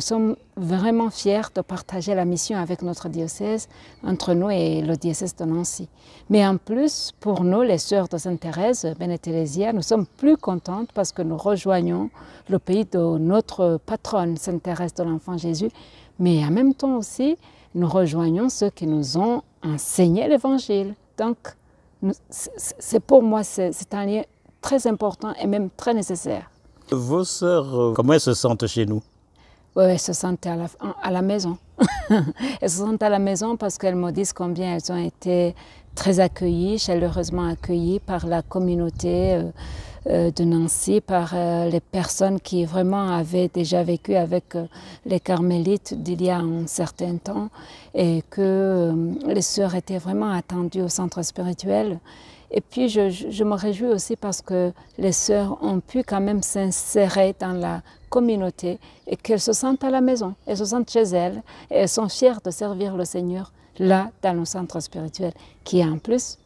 sommes vraiment fiers de partager la mission avec notre diocèse, entre nous et le diocèse de Nancy. Mais en plus, pour nous, les sœurs de Sainte Thérèse, Bénéthélésia, nous sommes plus contentes parce que nous rejoignons le pays de notre patronne, Sainte Thérèse de l'Enfant Jésus. Mais en même temps aussi, nous rejoignons ceux qui nous ont enseigné l'Évangile. Donc, c'est pour moi, c'est un lien très important et même très nécessaire. Vos sœurs, comment elles se sentent chez nous? Oui, elles se sentent à la maison. Elles se sentent à la maison parce qu'elles me disent combien elles ont été très accueillies, chaleureusement accueillies par la communauté de Nancy, par les personnes qui vraiment avaient déjà vécu avec les carmélites d'il y a un certain temps et que les sœurs étaient vraiment attendues au centre spirituel. Et puis je me réjouis aussi parce que les sœurs ont pu quand même s'insérer dans la communauté et qu'elles se sentent à la maison, elles se sentent chez elles et elles sont fières de servir le Seigneur là dans le centre spirituel qui est en plus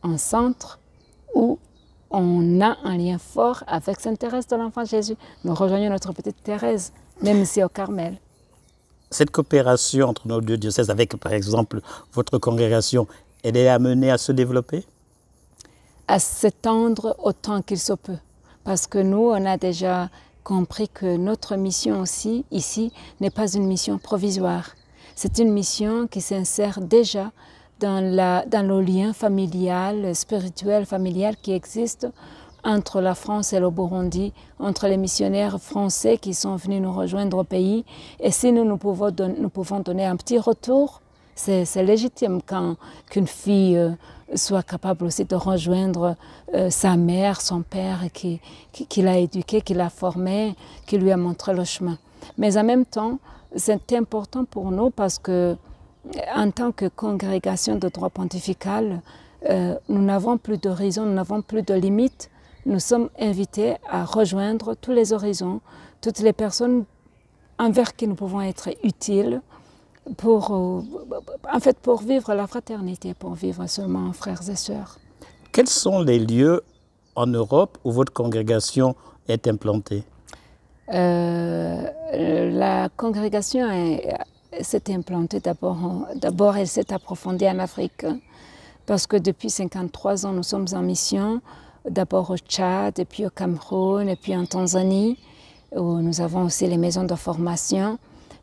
un centre où on a un lien fort avec Sainte Thérèse de l'Enfant Jésus. Nous rejoignons notre petite Thérèse, même ici au Carmel. Cette coopération entre nos deux diocèses avec par exemple votre congrégation, elle est amenée à se développer? À s'étendre autant qu'il se peut. Parce que nous, on a déjà compris que notre mission aussi, ici, n'est pas une mission provisoire. C'est une mission qui s'insère déjà dans le lien familial, spirituel, familial qui existe entre la France et le Burundi, entre les missionnaires français qui sont venus nous rejoindre au pays. Et si nous pouvons donner un petit retour, c'est légitime qu'une fille soit capable aussi de rejoindre sa mère, son père, qui l'a éduquée, qui l'a formée, qui lui a montré le chemin. Mais en même temps, c'est important pour nous parce que, en tant que congrégation de droit pontifical, nous n'avons plus d'horizon, nous n'avons plus de limites. Nous sommes invités à rejoindre tous les horizons, toutes les personnes envers qui nous pouvons être utiles, pour vivre la fraternité, pour vivre seulement frères et sœurs. Quels sont les lieux en Europe où votre congrégation est implantée? La congrégation s'est implantée d'abord elle s'est approfondie en Afrique, parce que depuis 53 ans, nous sommes en mission, d'abord au Tchad, et puis au Cameroun, et puis en Tanzanie, où nous avons aussi les maisons de formation.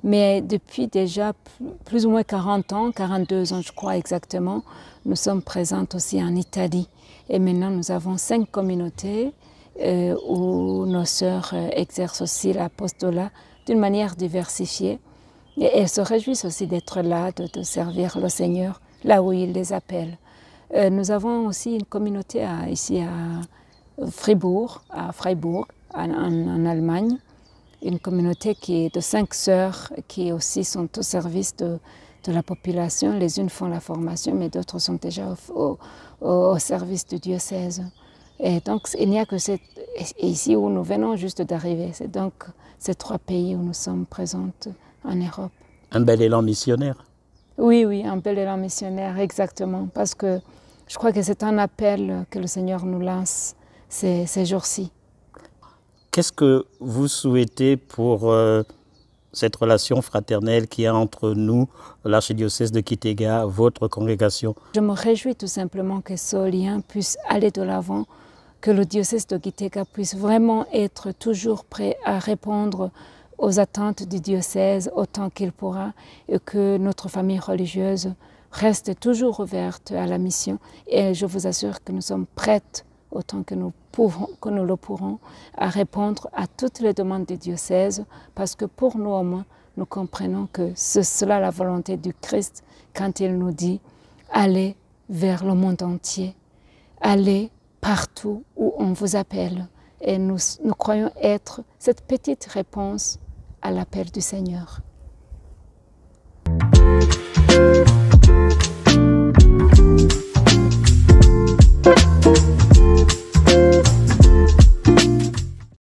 Mais depuis déjà plus ou moins 40 ans, 42 ans je crois exactement, nous sommes présentes aussi en Italie. Et maintenant nous avons 5 communautés où nos sœurs exercent aussi l'apostolat d'une manière diversifiée. Et elles se réjouissent aussi d'être là, de servir le Seigneur là où il les appelle. Nous avons aussi une communauté ici à Freiburg, en Allemagne. Une communauté qui est de 5 sœurs qui aussi sont au service de la population. Les unes font la formation, mais d'autres sont déjà au service du diocèse. Et donc, il n'y a que ici où nous venons juste d'arriver. C'est donc ces 3 pays où nous sommes présentes en Europe. Un bel élan missionnaire. Oui, oui, un bel élan missionnaire, exactement. Parce que je crois que c'est un appel que le Seigneur nous lance ces jours-ci. Qu'est-ce que vous souhaitez pour cette relation fraternelle qu'il y a entre nous, l'archidiocèse de Kitega, votre congrégation? Je me réjouis tout simplement que ce lien puisse aller de l'avant, que le diocèse de Kitega puisse vraiment être toujours prêt à répondre aux attentes du diocèse autant qu'il pourra et que notre famille religieuse reste toujours ouverte à la mission. Et je vous assure que nous sommes prêtes autant que nous le pourrons, à répondre à toutes les demandes du diocèse, parce que pour nous au moins, nous comprenons que c'est cela la volonté du Christ quand il nous dit « Allez vers le monde entier, allez partout où on vous appelle ». Et nous croyons être cette petite réponse à l'appel du Seigneur.